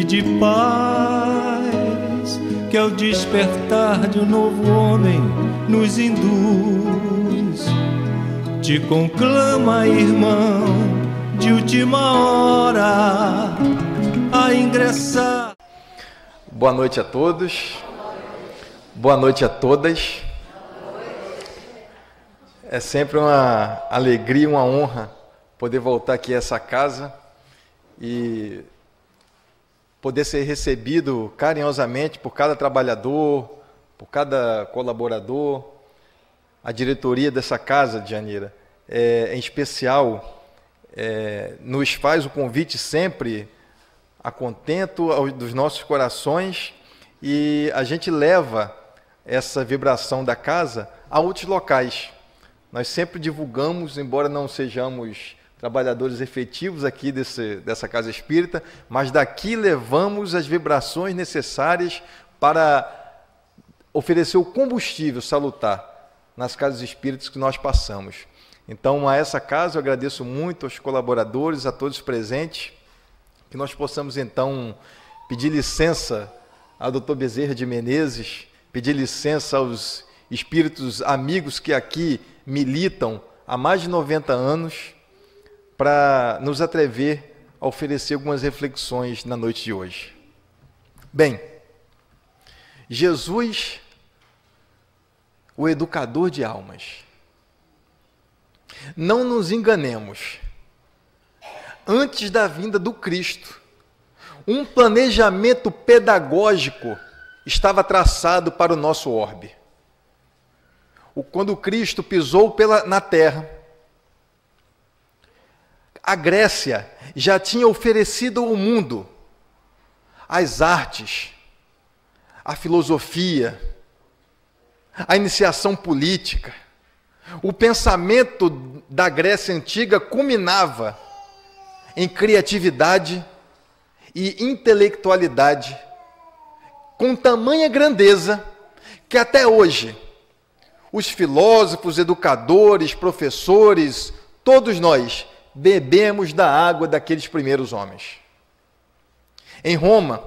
e de paz, que ao despertar de um novo homem nos induz. Te conclama, irmão, de última hora a ingressar. Boa noite a todos, boa noite a todas. É sempre uma alegria, uma honra poder voltar aqui a essa casa e poder ser recebido carinhosamente por cada trabalhador, por cada colaborador. A diretoria dessa casa, Dianira, em especial, nos faz o convite sempre a contento dos nossos corações, e a gente leva essa vibração da casa a outros locais. Nós sempre divulgamos, embora não sejamos trabalhadores efetivos aqui dessa casa espírita, mas daqui levamos as vibrações necessárias para oferecer o combustível salutar nas casas espíritas que nós passamos. Então, a essa casa eu agradeço muito aos colaboradores, a todos presentes, que nós possamos então pedir licença ao Dr. Bezerra de Menezes, pedir licença aos espíritos amigos que aqui militam há mais de 90 anos, para nos atrever a oferecer algumas reflexões na noite de hoje. Bem, Jesus, o educador de almas. Não nos enganemos. Antes da vinda do Cristo, um planejamento pedagógico estava traçado para o nosso orbe. Quando Cristo pisou na terra, a Grécia já tinha oferecido ao mundo as artes, a filosofia, a iniciação política. O pensamento da Grécia Antiga culminava em criatividade e intelectualidade, com tamanha grandeza que até hoje os filósofos, educadores, professores, todos nós bebemos da água daqueles primeiros homens. Em Roma,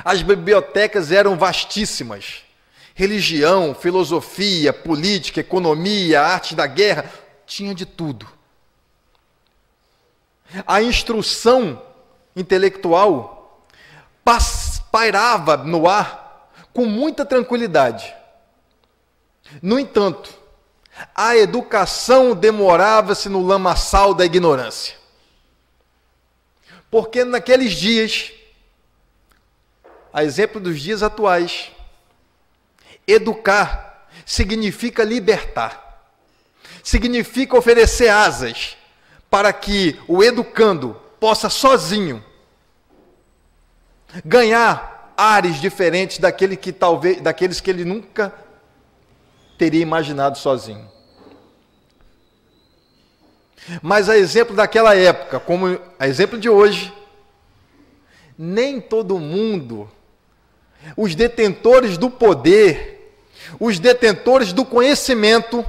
as bibliotecas eram vastíssimas. Religião, filosofia, política, economia, arte da guerra, tinha de tudo. A instrução intelectual pairava no ar com muita tranquilidade. No entanto, a educação demorava-se no lamaçal da ignorância. Porque naqueles dias, a exemplo dos dias atuais, educar significa libertar, significa oferecer asas para que o educando possa sozinho ganhar ares diferentes daqueles que ele nunca teria imaginado sozinho. Mas a exemplo daquela época, como a exemplo de hoje, nem todo mundo, os detentores do poder, os detentores do conhecimento,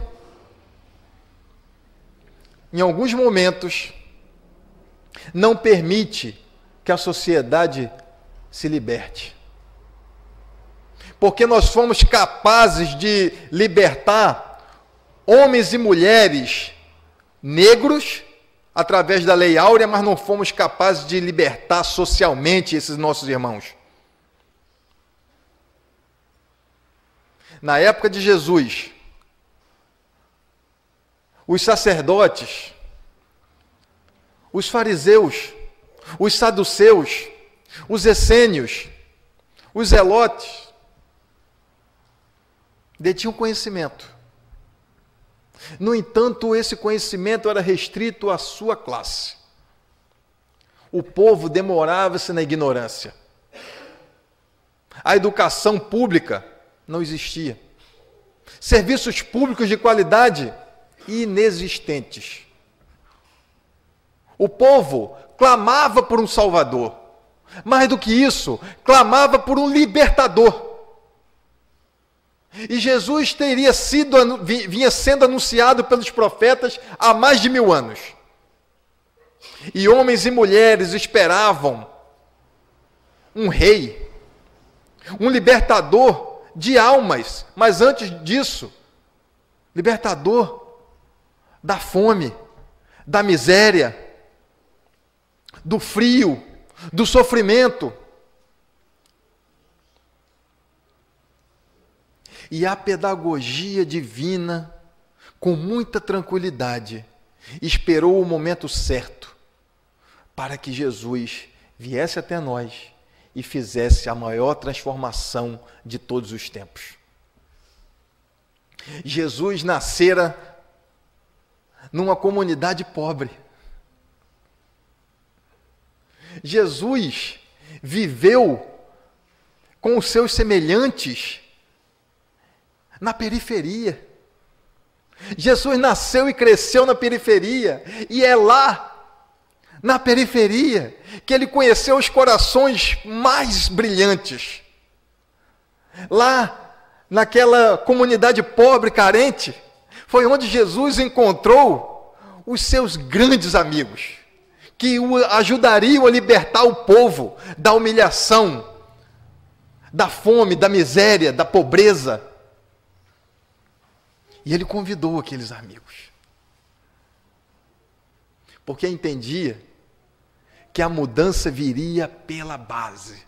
em alguns momentos, não permite que a sociedade se liberte. Porque nós fomos capazes de libertar homens e mulheres negros através da Lei Áurea, mas não fomos capazes de libertar socialmente esses nossos irmãos. Na época de Jesus, os sacerdotes, os fariseus, os saduceus, os essênios, os zelotes, detinham conhecimento. No entanto, esse conhecimento era restrito à sua classe. O povo demorava-se na ignorância. A educação pública não existia. Serviços públicos de qualidade inexistentes. O povo clamava por um Salvador. Mais do que isso, clamava por um libertador. E Jesus vinha sendo anunciado pelos profetas há mais de 1000 anos. E homens e mulheres esperavam um rei, um libertador de almas, mas antes disso, libertador da fome, da miséria, do frio, do sofrimento. E a pedagogia divina, com muita tranquilidade, esperou o momento certo para que Jesus viesse até nós e fizesse a maior transformação de todos os tempos. Jesus nascera numa comunidade pobre. Jesus viveu com os seus semelhantes na periferia. Jesus nasceu e cresceu na periferia, e é lá, na periferia, que ele conheceu os corações mais brilhantes. Lá, naquela comunidade pobre, carente, foi onde Jesus encontrou os seus grandes amigos, que o ajudariam a libertar o povo da humilhação, da fome, da miséria, da pobreza. E ele convidou aqueles amigos, porque entendia que a mudança viria pela base.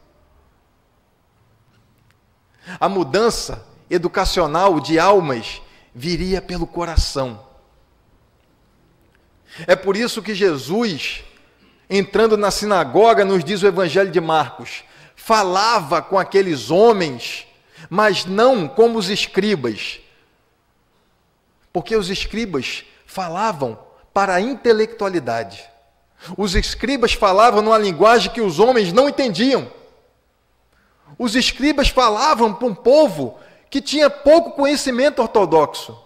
A mudança educacional de almas viria pelo coração. É por isso que Jesus, entrando na sinagoga, nos diz o Evangelho de Marcos, falava com aqueles homens, mas não como os escribas, porque os escribas falavam para a intelectualidade. Os escribas falavam numa linguagem que os homens não entendiam. Os escribas falavam para um povo que tinha pouco conhecimento ortodoxo.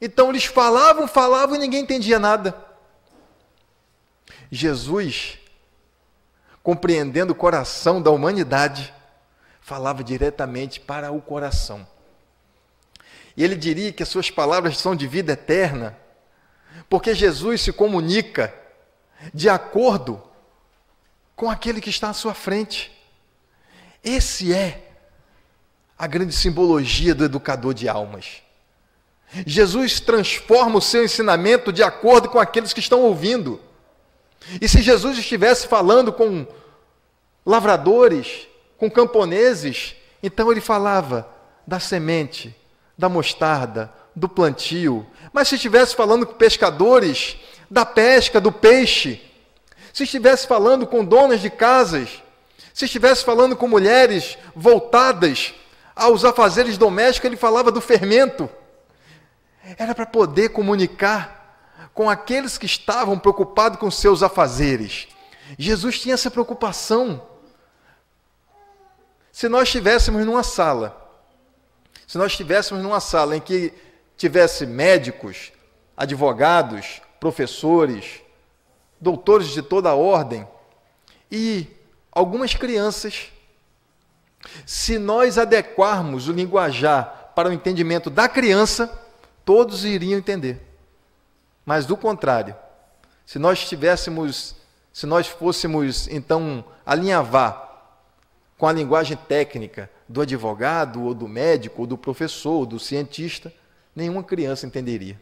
Então eles falavam e ninguém entendia nada. Jesus, compreendendo o coração da humanidade, falava diretamente para o coração. E ele diria que as suas palavras são de vida eterna, porque Jesus se comunica de acordo com aquele que está à sua frente. Esse é a grande simbologia do educador de almas. Jesus transforma o seu ensinamento de acordo com aqueles que estão ouvindo. E se Jesus estivesse falando com lavradores, com camponeses, então ele falava da semente, da mostarda, do plantio. Mas se estivesse falando com pescadores, da pesca, do peixe, se estivesse falando com donas de casas, se estivesse falando com mulheres voltadas aos afazeres domésticos, ele falava do fermento. Era para poder comunicar com aqueles que estavam preocupados com seus afazeres. Jesus tinha essa preocupação. Se nós estivéssemos numa sala em que tivesse médicos, advogados, professores, doutores de toda a ordem e algumas crianças, se nós adequarmos o linguajar para o entendimento da criança, todos iriam entender. Mas do contrário, se nós fôssemos então alinhavar com a linguagem técnica do advogado, ou do médico, ou do professor, ou do cientista, nenhuma criança entenderia.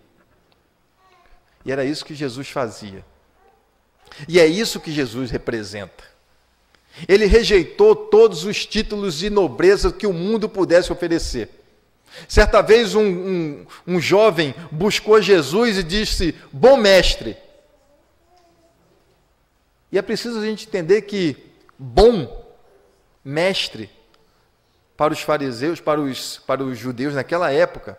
E era isso que Jesus fazia. E é isso que Jesus representa. Ele rejeitou todos os títulos de nobreza que o mundo pudesse oferecer. Certa vez um jovem buscou Jesus e disse: bom mestre. E é preciso a gente entender que bom mestre, para os fariseus, para os judeus naquela época,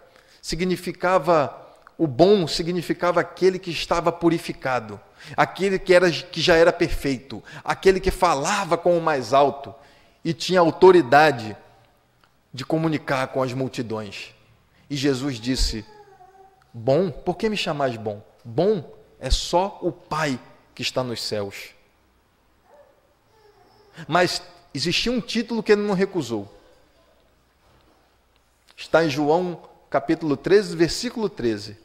o bom significava aquele que estava purificado, aquele que já era perfeito, aquele que falava com o mais alto e tinha autoridade de comunicar com as multidões. E Jesus disse: bom, por que me chamais bom? Bom é só o Pai que está nos céus. Mas existia um título que ele não recusou. Está em João capítulo 13, versículo 13.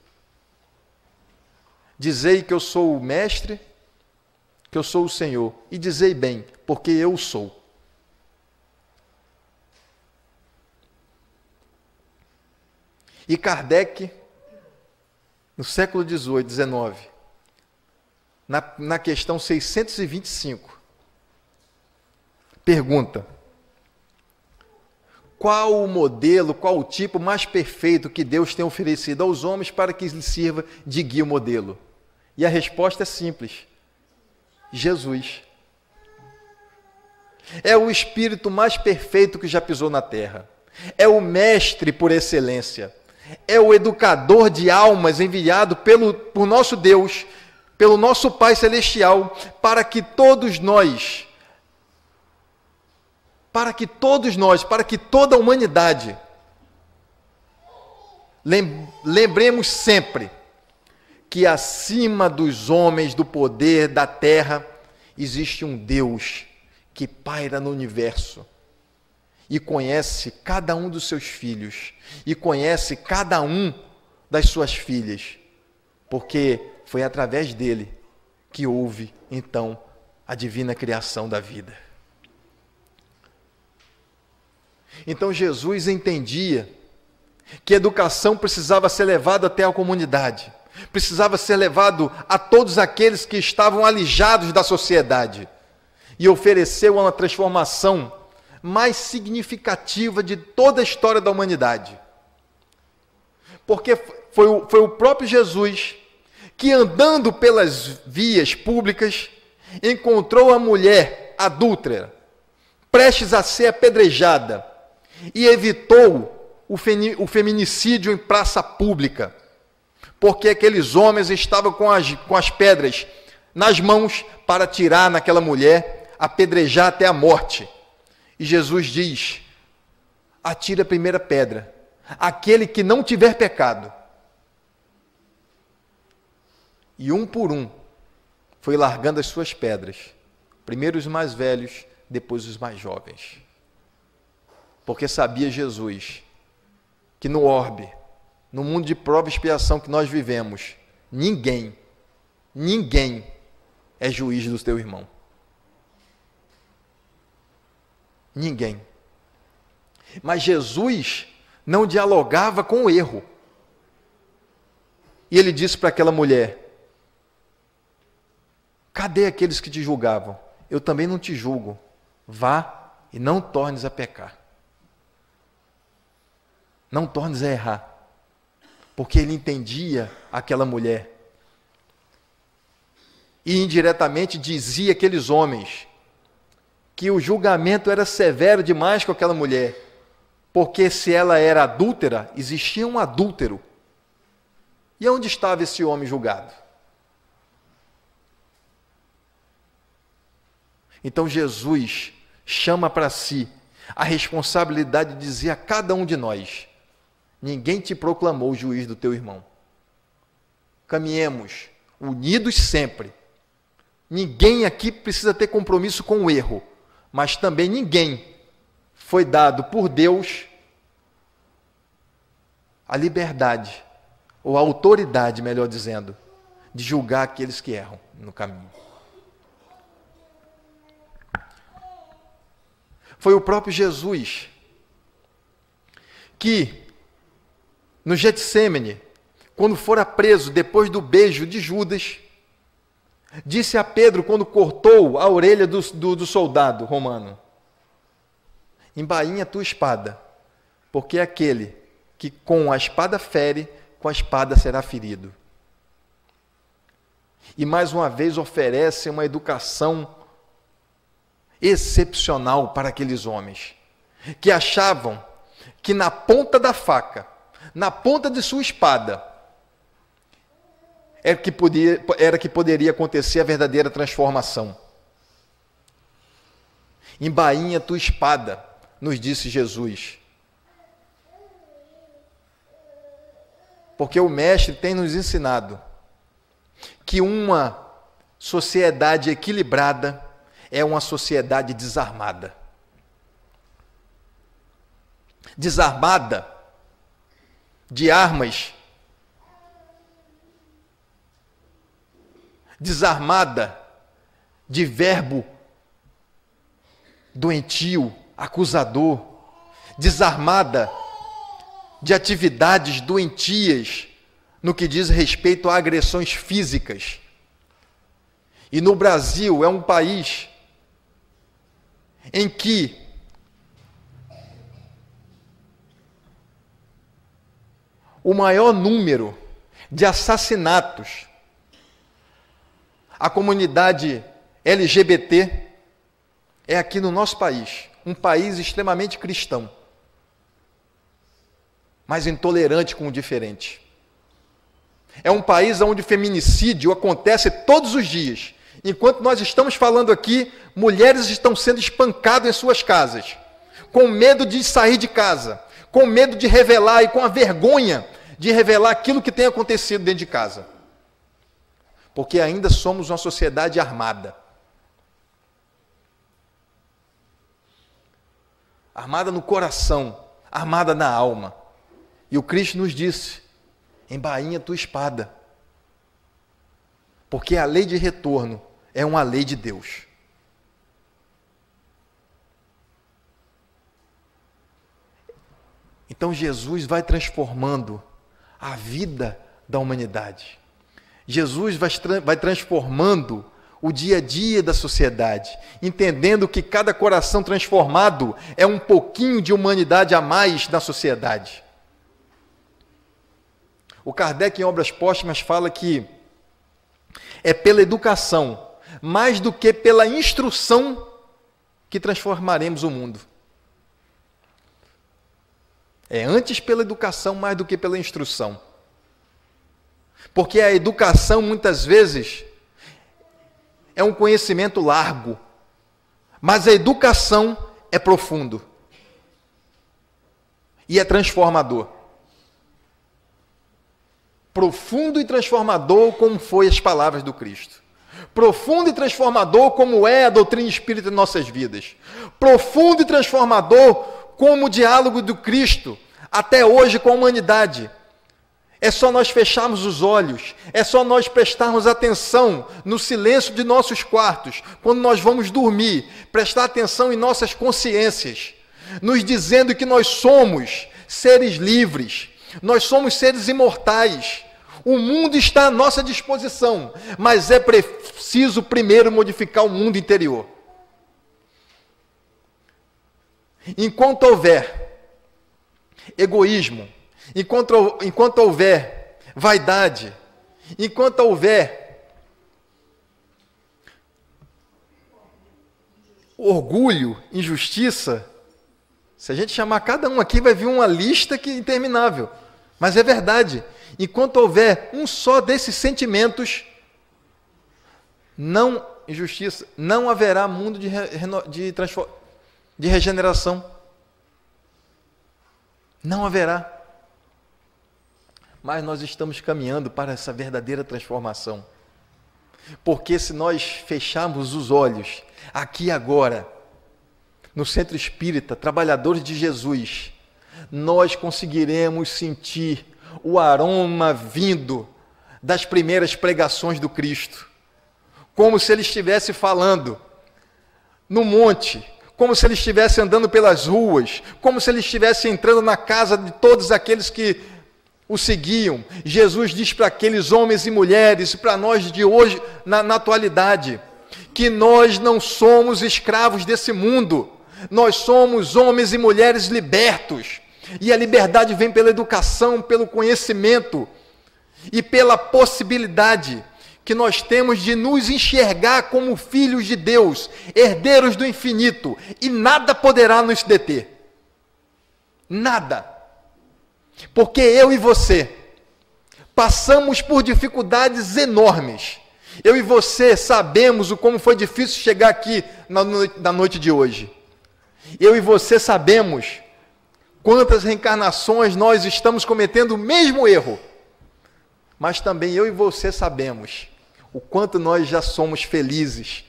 Dizei que eu sou o mestre, que eu sou o Senhor, e dizei bem, porque eu sou. E Kardec, no século XVIII, XIX, na questão 625, pergunta: qual o modelo, qual o tipo mais perfeito que Deus tem oferecido aos homens para que lhe sirva de guia modelo? E a resposta é simples: Jesus. É o espírito mais perfeito que já pisou na terra. É o mestre por excelência. É o educador de almas enviado por nosso Deus, pelo nosso Pai Celestial, para que toda a humanidade, lembremos sempre que acima dos homens, do poder, da terra, existe um Deus que paira no universo e conhece cada um dos seus filhos e conhece cada um das suas filhas, porque foi através dele que houve, então, a divina criação da vida. Então Jesus entendia que a educação precisava ser levada até a comunidade, precisava ser levado a todos aqueles que estavam alijados da sociedade, e ofereceu uma transformação mais significativa de toda a história da humanidade. Porque foi o próprio Jesus que, andando pelas vias públicas, encontrou a mulher adúltera, prestes a ser apedrejada, e evitou o feminicídio em praça pública, porque aqueles homens estavam com as pedras nas mãos para atirar naquela mulher, apedrejar até a morte. E Jesus diz: atire a primeira pedra, aquele que não tiver pecado. E um por um foi largando as suas pedras, primeiro os mais velhos, depois os mais jovens. Porque sabia Jesus que no orbe, no mundo de prova e expiação que nós vivemos, ninguém é juiz do teu irmão. Ninguém. Mas Jesus não dialogava com o erro. E ele disse para aquela mulher: cadê aqueles que te julgavam? Eu também não te julgo. Vá e não tornes a pecar. Não tornes a errar. Porque ele entendia aquela mulher. E indiretamente dizia àqueles homens que o julgamento era severo demais com aquela mulher, porque se ela era adúltera, existia um adúltero. E onde estava esse homem julgado? Então Jesus chama para si a responsabilidade de dizer a cada um de nós: ninguém te proclamou o juiz do teu irmão. Caminhemos unidos sempre. Ninguém aqui precisa ter compromisso com o erro, mas também ninguém foi dado por Deus a liberdade, ou a autoridade, melhor dizendo, de julgar aqueles que erram no caminho. Foi o próprio Jesus que, no Getsêmani, quando fora preso depois do beijo de Judas, disse a Pedro, quando cortou a orelha do soldado romano: embainha a tua espada, porque aquele que com a espada fere, com a espada será ferido. E mais uma vez oferece uma educação excepcional para aqueles homens, que achavam que na ponta da faca, na ponta de sua espada, era que poderia acontecer a verdadeira transformação. Embainha tua espada, nos disse Jesus. Porque o Mestre tem nos ensinado que uma sociedade equilibrada é uma sociedade desarmada. Desarmada de armas, desarmada de verbo doentio, acusador, desarmada de atividades doentias no que diz respeito a agressões físicas. E no Brasil é um país em que o maior número de assassinatos à comunidade LGBT é aqui no nosso país, um país extremamente cristão, mas intolerante com o diferente. É um país onde o feminicídio acontece todos os dias. Enquanto nós estamos falando aqui, mulheres estão sendo espancadas em suas casas, com medo de sair de casa, com medo de revelar e com a vergonha de revelar aquilo que tem acontecido dentro de casa. Porque ainda somos uma sociedade armada. Armada no coração, armada na alma. E o Cristo nos disse: embainha tua espada. Porque a lei de retorno é uma lei de Deus. Então Jesus vai transformando a vida da humanidade. Jesus vai transformando o dia a dia da sociedade, entendendo que cada coração transformado é um pouquinho de humanidade a mais na sociedade. O Kardec, em Obras Póstumas, fala que é pela educação, mais do que pela instrução, que transformaremos o mundo. É antes pela educação, mais do que pela instrução. Porque a educação, muitas vezes, é um conhecimento largo, mas a educação é profundo e é transformador. Profundo e transformador, como foi as palavras do Cristo. Profundo e transformador, como é a doutrina espírita em nossas vidas. Profundo e transformador, como o diálogo do Cristo, até hoje com a humanidade. É só nós fecharmos os olhos, é só nós prestarmos atenção no silêncio de nossos quartos, quando nós vamos dormir, prestar atenção em nossas consciências, nos dizendo que nós somos seres livres, nós somos seres imortais. O mundo está à nossa disposição, mas é preciso primeiro modificar o mundo interior. Enquanto houver egoísmo, enquanto houver vaidade, enquanto houver orgulho, injustiça, se a gente chamar cada um aqui, vai vir uma lista que é interminável. Mas é verdade. Enquanto houver um só desses sentimentos, injustiça, não haverá mundo de regeneração. Não haverá. Mas nós estamos caminhando para essa verdadeira transformação. Porque se nós fecharmos os olhos, aqui e agora, no Centro Espírita, Trabalhadores de Jesus, nós conseguiremos sentir o aroma vindo das primeiras pregações do Cristo. Como se ele estivesse falando no monte, como se ele estivesse andando pelas ruas, como se ele estivesse entrando na casa de todos aqueles que o seguiam. Jesus diz para aqueles homens e mulheres, e para nós de hoje, na atualidade, que nós não somos escravos desse mundo, nós somos homens e mulheres libertos, e a liberdade vem pela educação, pelo conhecimento, e pela possibilidade que nós temos de nos enxergar como filhos de Deus, herdeiros do infinito, e nada poderá nos deter. Nada. Porque eu e você passamos por dificuldades enormes. Eu e você sabemos como foi difícil chegar aqui na noite de hoje. Eu e você sabemos quantas reencarnações nós estamos cometendo o mesmo erro. Mas também eu e você sabemos o quanto nós já somos felizes,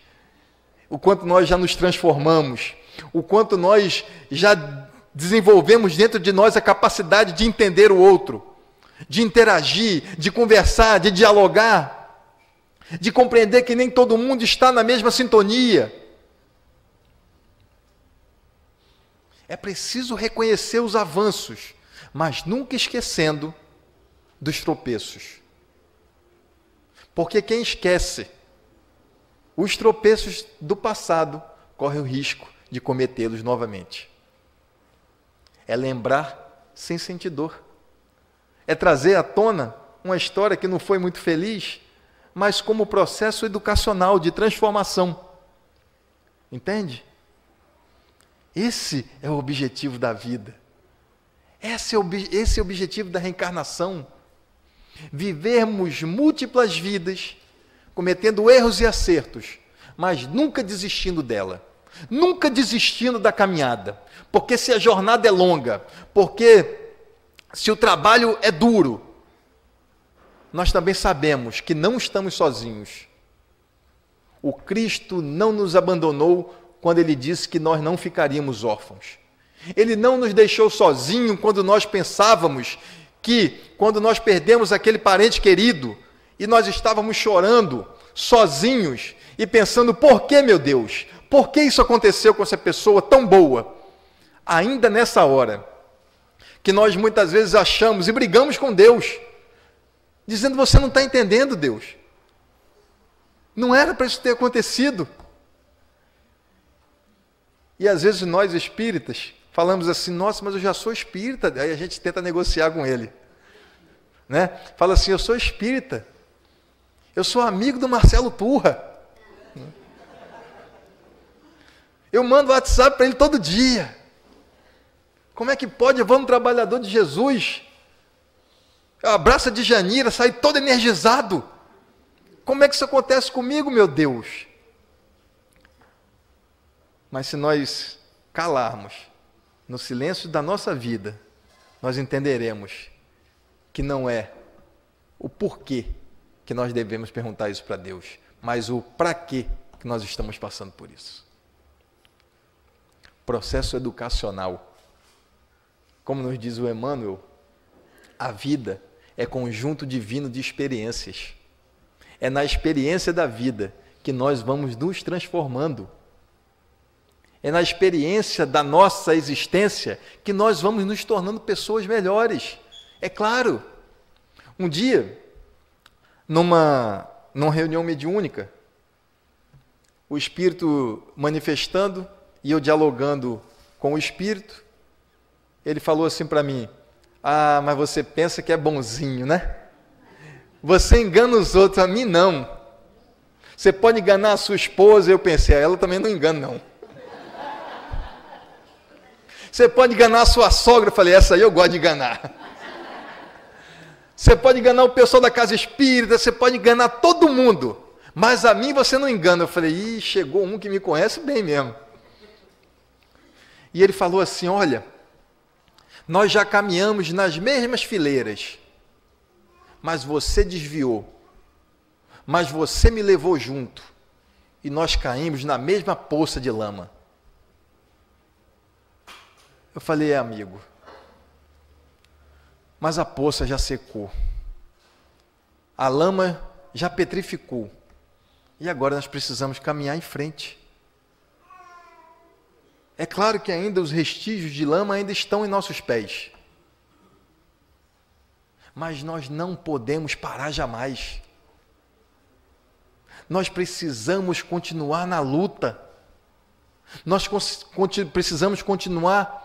o quanto nós já nos transformamos, o quanto nós já desenvolvemos dentro de nós a capacidade de entender o outro, de interagir, de conversar, de dialogar, de compreender que nem todo mundo está na mesma sintonia. É preciso reconhecer os avanços, mas nunca esquecendo dos tropeços. Porque quem esquece os tropeços do passado corre o risco de cometê-los novamente. É lembrar sem sentir dor. É trazer à tona uma história que não foi muito feliz, mas como processo educacional de transformação. Entende? Esse é o objetivo da vida. Esse é o objetivo da reencarnação. Vivermos múltiplas vidas, cometendo erros e acertos, mas nunca desistindo dela. Nunca desistindo da caminhada. Porque se a jornada é longa, porque se o trabalho é duro, nós também sabemos que não estamos sozinhos. O Cristo não nos abandonou quando Ele disse que nós não ficaríamos órfãos. Ele não nos deixou sozinhos quando nós pensávamos que, quando nós perdemos aquele parente querido, e nós estávamos chorando, sozinhos, e pensando, por que, meu Deus? Por que isso aconteceu com essa pessoa tão boa? Ainda nessa hora, que nós muitas vezes achamos e brigamos com Deus, dizendo, você não está entendendo, Deus. Não era para isso ter acontecido. E às vezes nós espíritas falamos assim, nossa, mas eu já sou espírita. Aí a gente tenta negociar com ele. Né? Fala assim, eu sou espírita. Eu sou amigo do Marcelo Turra. Eu mando WhatsApp para ele todo dia. Como é que pode? Eu vou no trabalhador de Jesus. Eu abraço a Djanira, saio todo energizado. Como é que isso acontece comigo, meu Deus? Mas se nós calarmos no silêncio da nossa vida, nós entenderemos que não é o porquê que nós devemos perguntar isso para Deus, mas o para quê que nós estamos passando por isso. Processo educacional. Como nos diz o Emmanuel, a vida é conjunto divino de experiências. É na experiência da vida que nós vamos nos transformando. É na experiência da nossa existência que nós vamos nos tornando pessoas melhores. É claro. Um dia, numa reunião mediúnica, o Espírito manifestando e eu dialogando com o Espírito, ele falou assim para mim, mas você pensa que é bonzinho, né? Você engana os outros, a mim não. Você pode enganar a sua esposa, eu pensei, ela também não engana não. Você pode enganar a sua sogra, eu falei, essa aí eu gosto de enganar. Você pode enganar o pessoal da casa espírita, você pode enganar todo mundo, mas a mim você não engana. Eu falei, chegou um que me conhece bem mesmo. E ele falou assim, olha, nós já caminhamos nas mesmas fileiras, mas você desviou, mas você me levou junto, e nós caímos na mesma poça de lama. Eu falei, amigo, mas a poça já secou, a lama já petrificou, e agora nós precisamos caminhar em frente. É claro que ainda os vestígios de lama ainda estão em nossos pés. Mas nós não podemos parar jamais. Nós precisamos continuar na luta. Nós precisamos continuar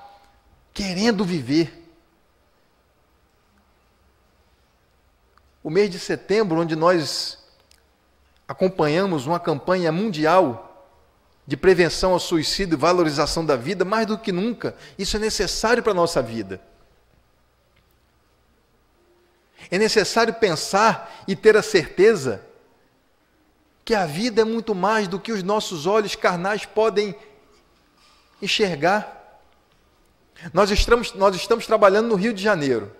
querendo viver. O mês de setembro, onde nós acompanhamos uma campanha mundial de prevenção ao suicídio e valorização da vida, mais do que nunca, isso é necessário para a nossa vida. É necessário pensar e ter a certeza que a vida é muito mais do que os nossos olhos carnais podem enxergar. Nós estamos trabalhando no Rio de Janeiro,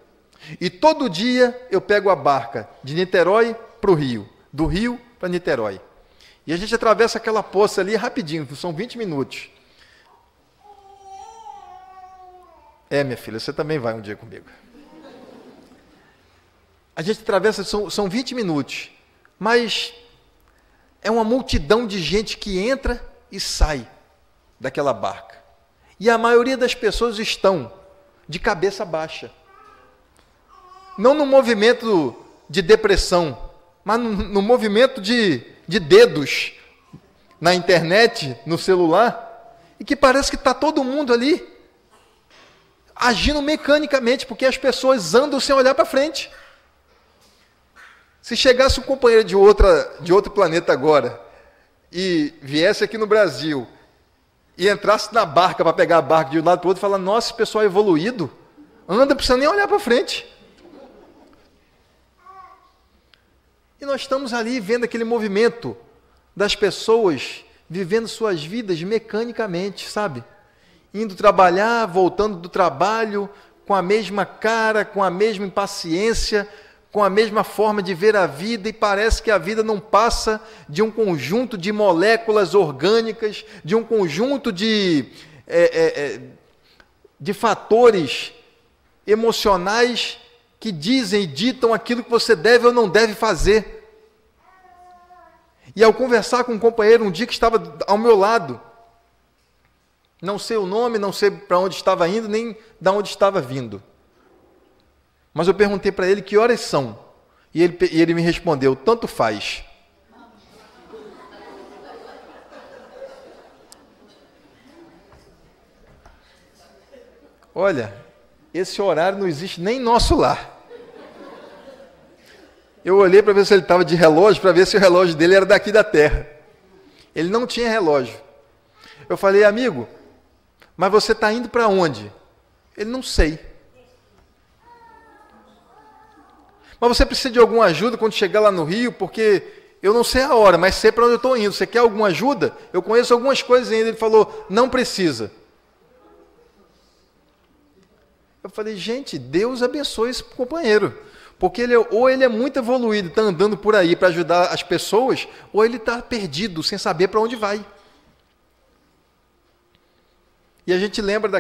e todo dia eu pego a barca de Niterói para o Rio, do Rio para Niterói. E a gente atravessa aquela poça ali rapidinho, são 20 minutos. Minha filha, você também vai um dia comigo. A gente atravessa, são 20 minutos, mas é uma multidão de gente que entra e sai daquela barca. E a maioria das pessoas estão de cabeça baixa. Não no movimento de depressão, mas no movimento de dedos na internet, no celular, e que parece que está todo mundo ali agindo mecanicamente, porque as pessoas andam sem olhar para frente. Se chegasse um companheiro de outro planeta agora e viesse aqui no Brasil e entrasse na barca para pegar a barca de um lado para o outro e falar, nossa, esse pessoal é evoluído, anda, não precisa nem olhar para frente. E nós estamos ali vendo aquele movimento das pessoas vivendo suas vidas mecanicamente, sabe? Indo trabalhar, voltando do trabalho, com a mesma cara, com a mesma impaciência, com a mesma forma de ver a vida, e parece que a vida não passa de um conjunto de moléculas orgânicas, de um conjunto de fatores emocionais que dizem e ditam aquilo que você deve ou não deve fazer. E ao conversar com um companheiro um dia que estava ao meu lado, não sei o nome, não sei para onde estava indo, nem de onde estava vindo. Mas eu perguntei para ele que horas são. E ele me respondeu, tanto faz. Olha, esse horário não existe nem em nosso lar. Eu olhei para ver se ele estava de relógio, para ver se o relógio dele era daqui da Terra. Ele não tinha relógio. Eu falei, amigo, mas você está indo para onde? Ele, não sei. Mas você precisa de alguma ajuda quando chegar lá no Rio, porque eu não sei a hora, mas sei para onde eu estou indo. Você quer alguma ajuda? Eu conheço algumas coisas ainda. Ele falou, não precisa. Eu falei, gente, Deus abençoe esse companheiro. Porque ou ele é muito evoluído, está andando por aí para ajudar as pessoas, ou ele está perdido, sem saber para onde vai. E a gente lembra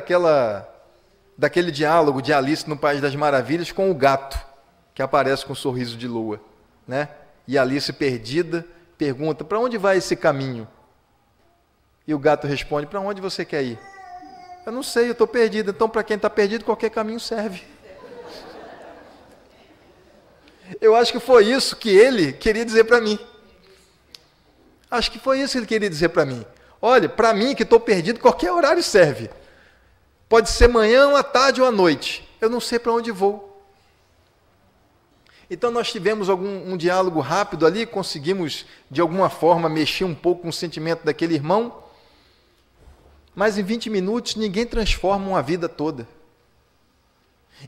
daquele diálogo de Alice no País das Maravilhas com o gato, que aparece com um sorriso de lua, né? E Alice, perdida, pergunta, para onde vai esse caminho? E o gato responde, para onde você quer ir? Eu não sei, eu estou perdido. Então, para quem está perdido, qualquer caminho serve. Eu acho que foi isso que ele queria dizer para mim. Acho que foi isso que ele queria dizer para mim. Olha, para mim que estou perdido, qualquer horário serve. Pode ser manhã, à tarde ou à noite. Eu não sei para onde vou. Então nós tivemos um diálogo rápido ali, conseguimos de alguma forma mexer um pouco com o sentimento daquele irmão, mas em 20 minutos ninguém transforma uma vida toda.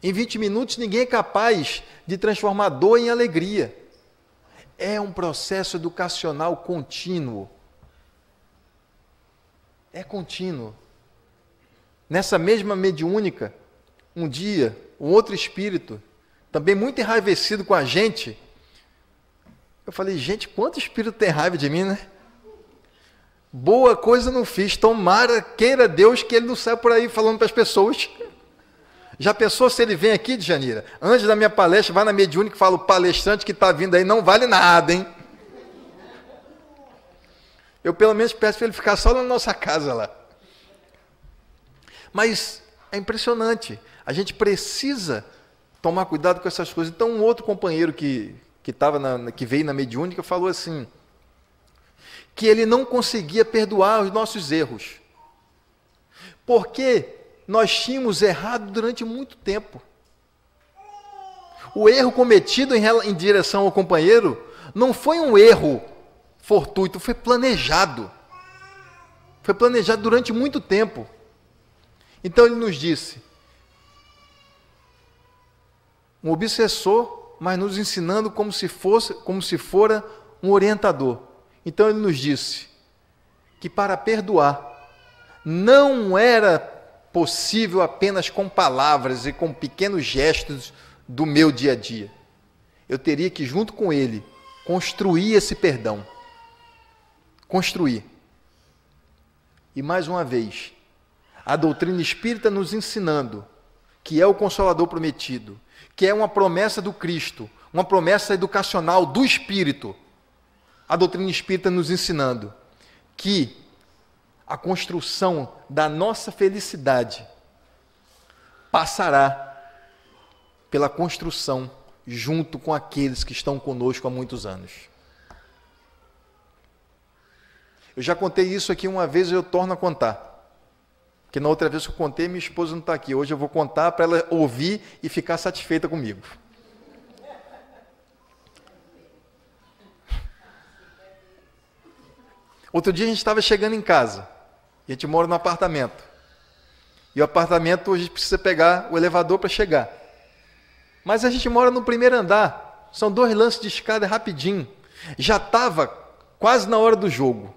Em 20 minutos ninguém é capaz de transformar dor em alegria. É um processo educacional contínuo. É contínuo. Nessa mesma mediúnica, um dia, um outro espírito, também muito enraivecido com a gente, eu falei, gente, quanto espírito tem raiva de mim, né? Boa coisa não fiz, tomara, queira Deus que ele não saia por aí falando para as pessoas. Já pensou se ele vem aqui, Djanira? Antes da minha palestra, vai na mediúnica e fala, o palestrante que está vindo aí não vale nada, hein? Eu pelo menos peço para ele ficar só na nossa casa lá. Mas é impressionante, a gente precisa tomar cuidado com essas coisas. Então, um outro companheiro que veio na mediúnica falou assim, que ele não conseguia perdoar os nossos erros, porque nós tínhamos errado durante muito tempo. O erro cometido em direção ao companheiro não foi um erro fortuito, foi planejado. Foi planejado durante muito tempo. Então ele nos disse, um obsessor, mas nos ensinando como se fora um orientador. Então ele nos disse que para perdoar não era possível apenas com palavras e com pequenos gestos do meu dia a dia. Eu teria que, junto com ele, construir esse perdão. Construir. E mais uma vez, a doutrina espírita nos ensinando que é o Consolador prometido, que é uma promessa do Cristo, uma promessa educacional do Espírito. A doutrina espírita nos ensinando que a construção da nossa felicidade passará pela construção, junto com aqueles que estão conosco há muitos anos. Eu já contei isso aqui uma vez e eu torno a contar. Porque na outra vez que eu contei, minha esposa não está aqui. Hoje eu vou contar para ela ouvir e ficar satisfeita comigo. Outro dia a gente estava chegando em casa. E a gente mora no apartamento. E o apartamento a gente precisa pegar o elevador para chegar. Mas a gente mora no primeiro andar. São 2 lances de escada rapidinho. Já estava quase na hora do jogo,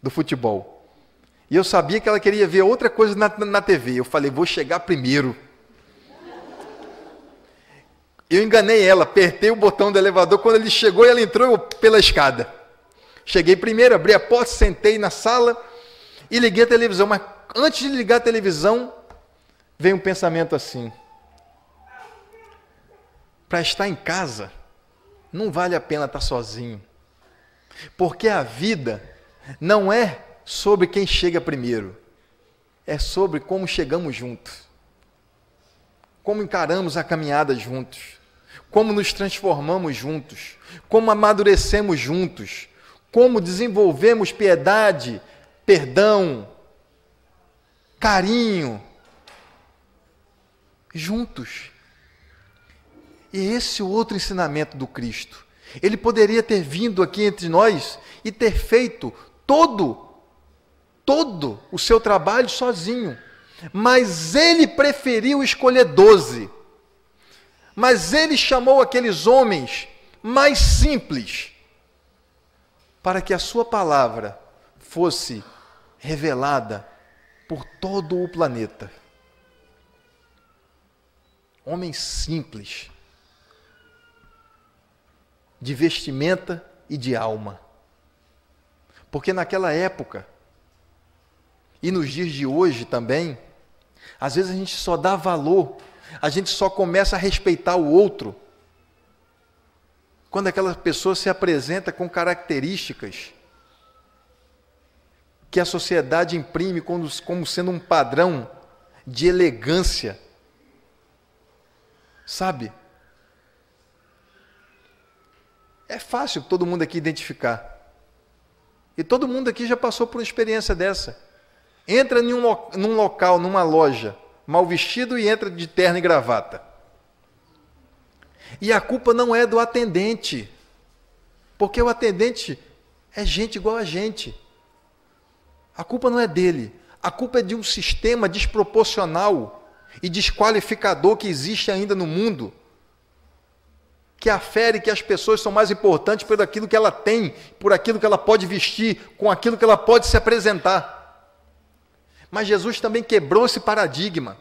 do futebol. E eu sabia que ela queria ver outra coisa na TV. Eu falei, vou chegar primeiro. Eu enganei ela, apertei o botão do elevador. Quando ele chegou, ela entrou pela escada. Cheguei primeiro, abri a porta, sentei na sala e liguei a televisão. Mas antes de ligar a televisão, veio um pensamento assim. Para estar em casa, não vale a pena estar sozinho. Porque a vida não é sobre quem chega primeiro. É sobre como chegamos juntos. Como encaramos a caminhada juntos. Como nos transformamos juntos. Como amadurecemos juntos. Como desenvolvemos piedade, perdão, carinho. Juntos. E esse é o outro ensinamento do Cristo. Ele poderia ter vindo aqui entre nós e ter feito todo o seu trabalho sozinho. Mas ele preferiu escolher 12. Mas ele chamou aqueles homens mais simples para que a sua palavra fosse revelada por todo o planeta. Homens simples, de vestimenta e de alma. Porque naquela época, e nos dias de hoje também, às vezes a gente só dá valor, a gente só começa a respeitar o outro, quando aquela pessoa se apresenta com características que a sociedade imprime como sendo um padrão de elegância. Sabe? É fácil todo mundo aqui identificar. E todo mundo aqui já passou por uma experiência dessa. Entra num local, numa loja, mal vestido e entra de terno e gravata. E a culpa não é do atendente, porque o atendente é gente igual a gente. A culpa não é dele, a culpa é de um sistema desproporcional e desqualificador que existe ainda no mundo, que afere que as pessoas são mais importantes por aquilo que ela tem, por aquilo que ela pode vestir, com aquilo que ela pode se apresentar. Mas Jesus também quebrou esse paradigma,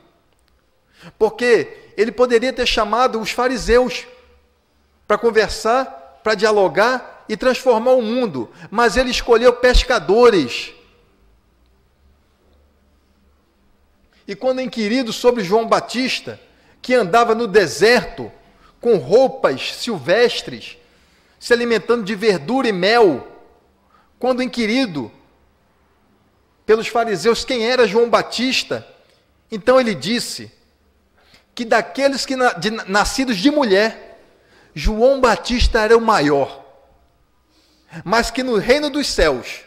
porque ele poderia ter chamado os fariseus para conversar, para dialogar e transformar o mundo, mas ele escolheu pescadores. E quando inquirido sobre João Batista, que andava no deserto com roupas silvestres, se alimentando de verdura e mel, quando inquirido pelos fariseus quem era João Batista, então ele disse que daqueles que nascidos de mulher, João Batista era o maior, mas que no reino dos céus,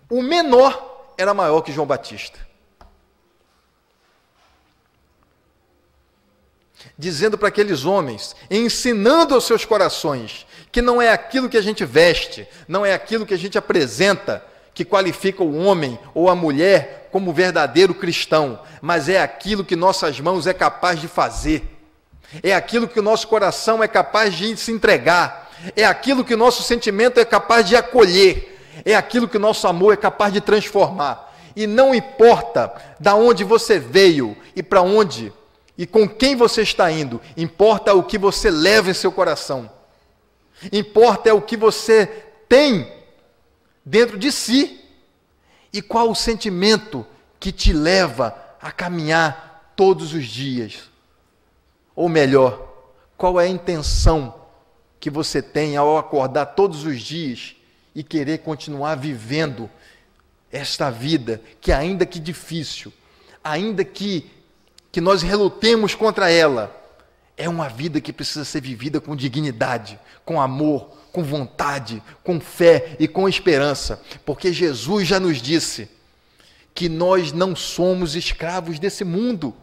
o menor era maior que João Batista. Dizendo para aqueles homens, ensinando aos seus corações, que não é aquilo que a gente veste, não é aquilo que a gente apresenta, que qualifica o homem ou a mulher como verdadeiro cristão, mas é aquilo que nossas mãos é capaz de fazer, é aquilo que o nosso coração é capaz de se entregar, é aquilo que o nosso sentimento é capaz de acolher, é aquilo que o nosso amor é capaz de transformar. E não importa da onde você veio e para onde e com quem você está indo, importa o que você leva em seu coração, importa é o que você tem dentro de si e qual o sentimento que te leva a caminhar todos os dias. Ou melhor, qual é a intenção que você tem ao acordar todos os dias e querer continuar vivendo esta vida que, ainda que difícil, ainda que nós relutemos contra ela, é uma vida que precisa ser vivida com dignidade, com amor, com vontade, com fé e com esperança, porque Jesus já nos disse que nós não somos escravos desse mundo.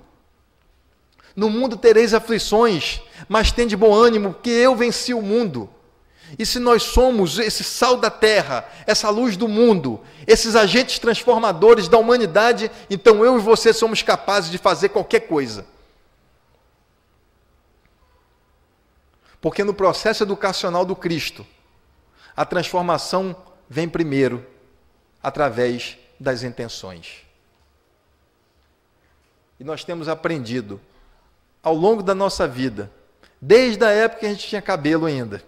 No mundo tereis aflições, mas tende bom ânimo, porque eu venci o mundo. E se nós somos esse sal da terra, essa luz do mundo, esses agentes transformadores da humanidade, então eu e você somos capazes de fazer qualquer coisa. Porque no processo educacional do Cristo, a transformação vem primeiro através das intenções. E nós temos aprendido ao longo da nossa vida, desde a época que a gente tinha cabelo ainda,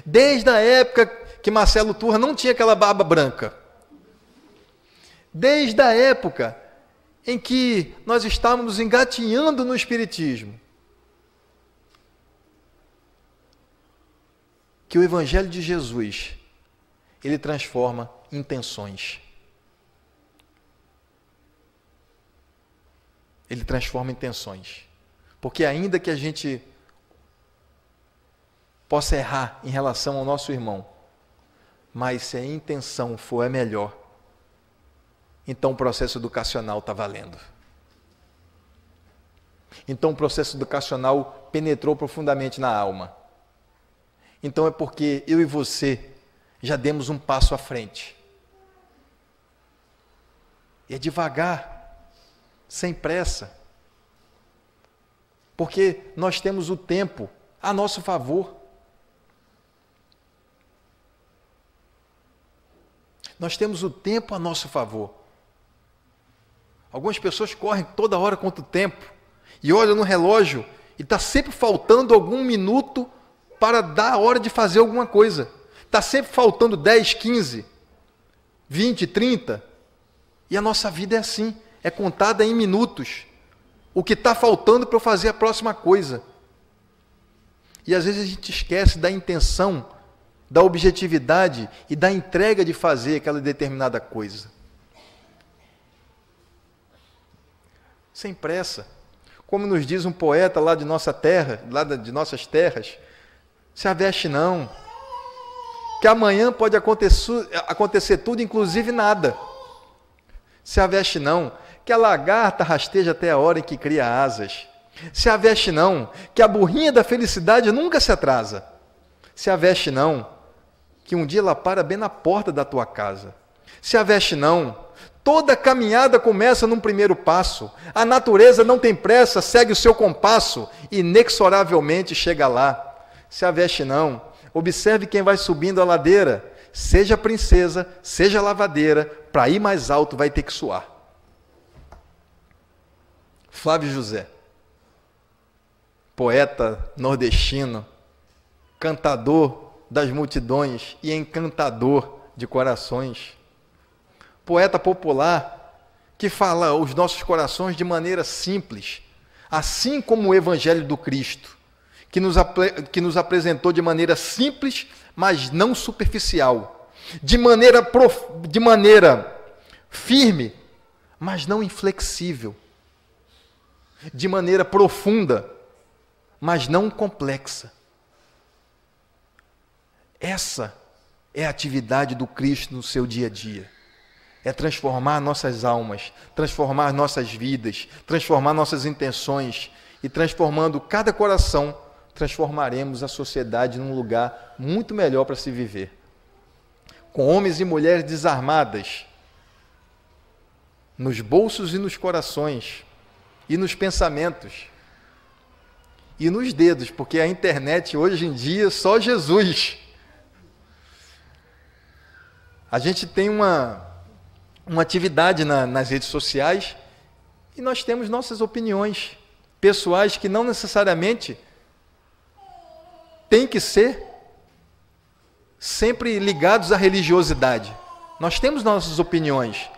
desde a época que Marcelo Turra não tinha aquela barba branca, desde a época em que nós estávamos engatinhando no Espiritismo, que o Evangelho de Jesus, ele transforma intenções. Ele transforma intenções. Porque ainda que a gente possa errar em relação ao nosso irmão, mas se a intenção for a melhor, então o processo educacional está valendo. Então o processo educacional penetrou profundamente na alma. Então é porque eu e você já demos um passo à frente. E é devagar, sem pressa. Porque nós temos o tempo a nosso favor. Nós temos o tempo a nosso favor. Algumas pessoas correm toda hora contra o tempo e olham no relógio e está sempre faltando algum minuto para dar a hora de fazer alguma coisa. Está sempre faltando 10, 15, 20, 30. E a nossa vida é assim, é contada em minutos. O que está faltando para eu fazer a próxima coisa. E às vezes a gente esquece da intenção, da objetividade e da entrega de fazer aquela determinada coisa. Sem pressa. Como nos diz um poeta lá de nossa terra, lá de nossas terras, se aveste não, que amanhã pode acontecer tudo, inclusive nada. Se aveste não, que a lagarta rasteja até a hora em que cria asas. Se aveste não, que a burrinha da felicidade nunca se atrasa. Se aveste não, que um dia ela para bem na porta da tua casa. Se aveste não, toda caminhada começa num primeiro passo. A natureza não tem pressa, segue o seu compasso, inexoravelmente chega lá. Se aveste não, observe quem vai subindo a ladeira, seja princesa, seja lavadeira, para ir mais alto vai ter que suar. Flávio José, poeta nordestino, cantador das multidões e encantador de corações, poeta popular que fala os nossos corações de maneira simples, assim como o Evangelho do Cristo, que nos apresentou de maneira simples, mas não superficial, de maneira firme, mas não inflexível, de maneira profunda, mas não complexa. Essa é a atividade do Cristo no seu dia a dia. É transformar nossas almas, transformar nossas vidas, transformar nossas intenções e transformando cada coração, transformaremos a sociedade num lugar muito melhor para se viver. Com homens e mulheres desarmadas, nos bolsos e nos corações, e nos pensamentos, e nos dedos, porque a internet hoje em dia só Jesus. A gente tem uma atividade nas redes sociais e nós temos nossas opiniões pessoais que não necessariamente tem que ser sempre ligados à religiosidade. Nós temos nossas opiniões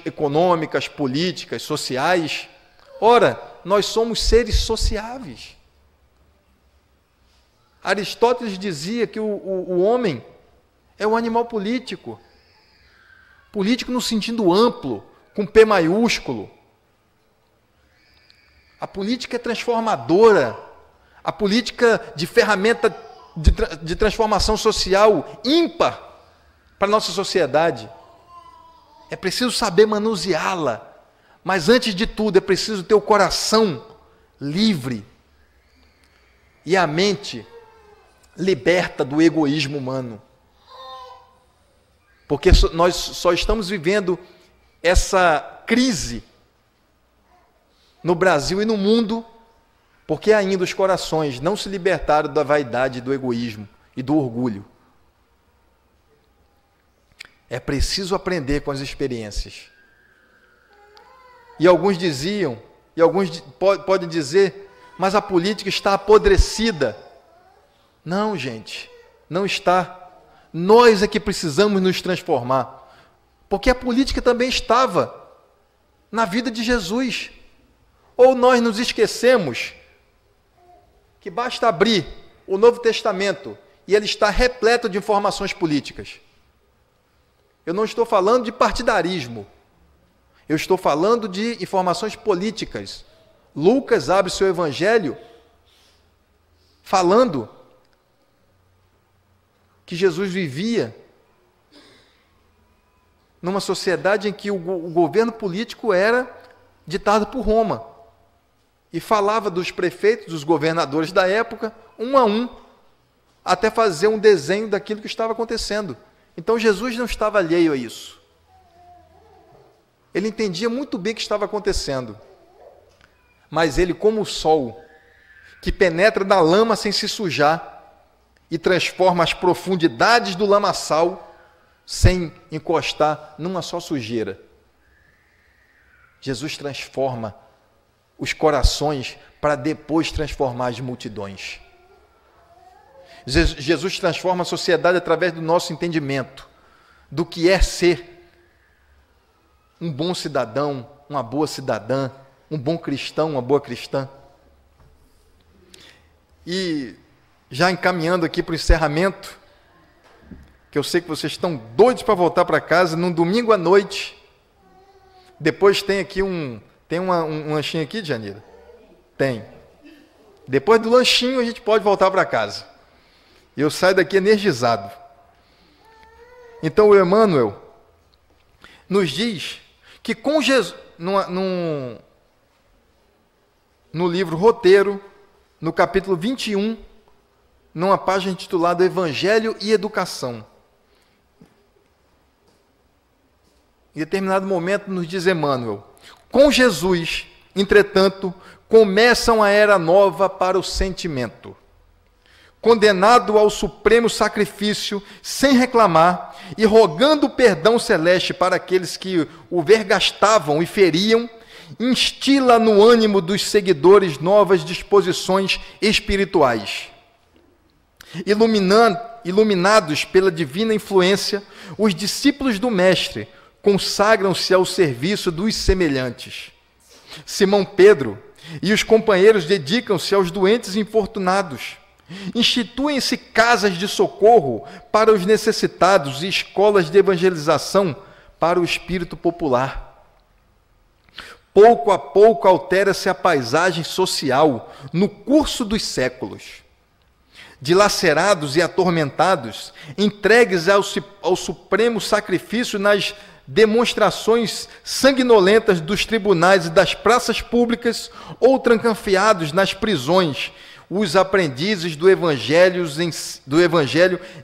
econômicas, políticas, sociais. Ora, nós somos seres sociáveis. Aristóteles dizia que o homem é um animal político. Político no sentido amplo, com P maiúsculo. A política é transformadora. A política de ferramenta de transformação social ímpar para a nossa sociedade. É preciso saber manuseá-la. Mas antes de tudo, é preciso ter o coração livre e a mente liberta do egoísmo humano. Porque nós só estamos vivendo essa crise no Brasil e no mundo porque ainda os corações não se libertaram da vaidade, do egoísmo e do orgulho. É preciso aprender com as experiências. E alguns diziam, e alguns podem dizer, mas a política está apodrecida. Não, gente, não está. Nós é que precisamos nos transformar. Porque a política também estava na vida de Jesus. Ou nós nos esquecemos que basta abrir o Novo Testamento e ele está repleto de informações políticas. Eu não estou falando de partidarismo. Eu estou falando de informações políticas. Lucas abre seu evangelho falando que Jesus vivia numa sociedade em que o governo político era ditado por Roma. E falava dos prefeitos, dos governadores da época, um a um, até fazer um desenho daquilo que estava acontecendo. Então Jesus não estava alheio a isso. Ele entendia muito bem o que estava acontecendo. Mas ele, como o sol, que penetra na lama sem se sujar e transforma as profundidades do lamaçal sem encostar numa só sujeira. Jesus transforma os corações para depois transformar as multidões. Jesus transforma a sociedade através do nosso entendimento do que é ser um bom cidadão, uma boa cidadã, um bom cristão, uma boa cristã. E já encaminhando aqui para o encerramento, que eu sei que vocês estão doidos para voltar para casa num domingo à noite. Depois tem aqui um lanchinho aqui, Janira? Tem. Depois do lanchinho a gente pode voltar para casa. E eu saio daqui energizado. Então o Emmanuel nos diz que com Jesus, no livro Roteiro, no capítulo 21, numa página intitulada Evangelho e Educação, em determinado momento nos diz Emmanuel: com Jesus, entretanto, começa uma era nova para o sentimento. Condenado ao supremo sacrifício, sem reclamar, e rogando perdão celeste para aqueles que o vergastavam e feriam, instila no ânimo dos seguidores novas disposições espirituais. Iluminados pela divina influência, os discípulos do Mestre consagram-se ao serviço dos semelhantes. Simão Pedro e os companheiros dedicam-se aos doentes e infortunados. Instituem-se casas de socorro para os necessitados e escolas de evangelização para o espírito popular. Pouco a pouco altera-se a paisagem social no curso dos séculos. Dilacerados e atormentados, entregues ao supremo sacrifício nas demonstrações sanguinolentas dos tribunais e das praças públicas, ou trancafiados nas prisões, os aprendizes do Evangelho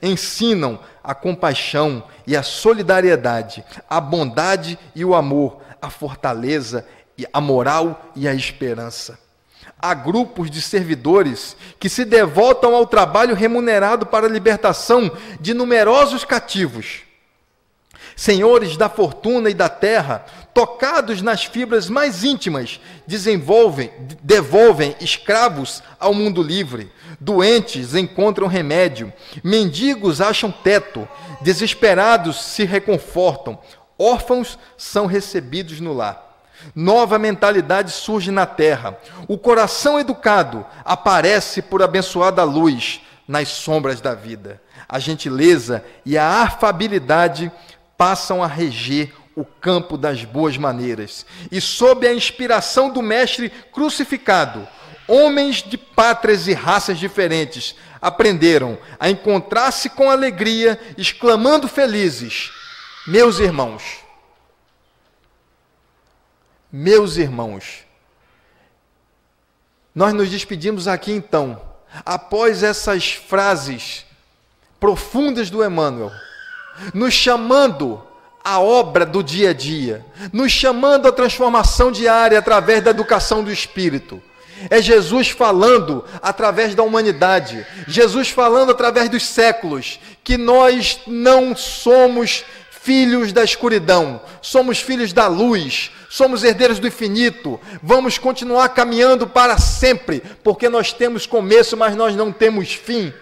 ensinam a compaixão e a solidariedade, a bondade e o amor, a fortaleza, a moral e a esperança. Há grupos de servidores que se devotam ao trabalho remunerado para a libertação de numerosos cativos. Senhores da fortuna e da terra, tocados nas fibras mais íntimas, devolvem escravos ao mundo livre. Doentes encontram remédio, mendigos acham teto, desesperados se reconfortam, órfãos são recebidos no lar. Nova mentalidade surge na terra. O coração educado aparece por abençoada luz nas sombras da vida. A gentileza e a afabilidade passam a reger o campo das boas maneiras. E sob a inspiração do Mestre crucificado, homens de pátrias e raças diferentes aprenderam a encontrar-se com alegria, exclamando felizes: meus irmãos, nós nos despedimos aqui então, após essas frases profundas do Emmanuel, nos chamando à obra do dia a dia, nos chamando à transformação diária através da educação do Espírito. É Jesus falando através da humanidade, Jesus falando através dos séculos, que nós não somos filhos da escuridão, somos filhos da luz, somos herdeiros do infinito, vamos continuar caminhando para sempre, porque nós temos começo, mas nós não temos fim.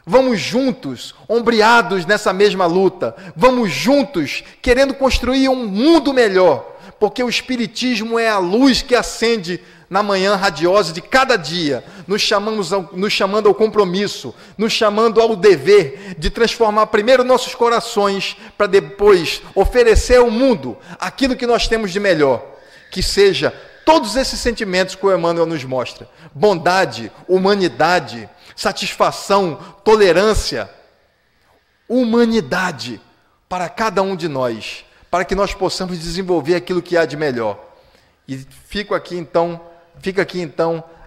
Vamos juntos, ombreados nessa mesma luta, vamos juntos, querendo construir um mundo melhor, porque o Espiritismo é a luz que acende na manhã radiosa de cada dia, nos chamando ao compromisso, nos chamando ao dever de transformar primeiro nossos corações, para depois oferecer ao mundo aquilo que nós temos de melhor, que seja todos esses sentimentos que o Emmanuel nos mostra: bondade, humanidade, satisfação, tolerância, humanidade para cada um de nós, para que nós possamos desenvolver aquilo que há de melhor. E fica aqui então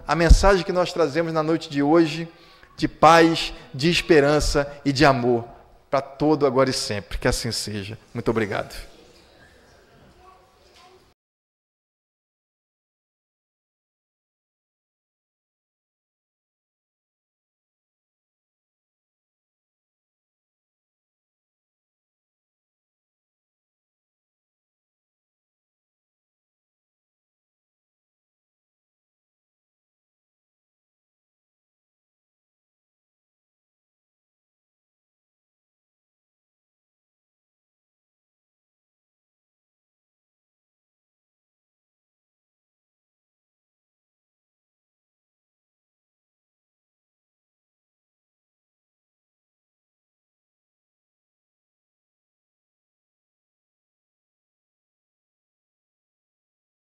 a mensagem que nós trazemos na noite de hoje, de paz, de esperança e de amor para todo agora e sempre. Que assim seja. Muito obrigado.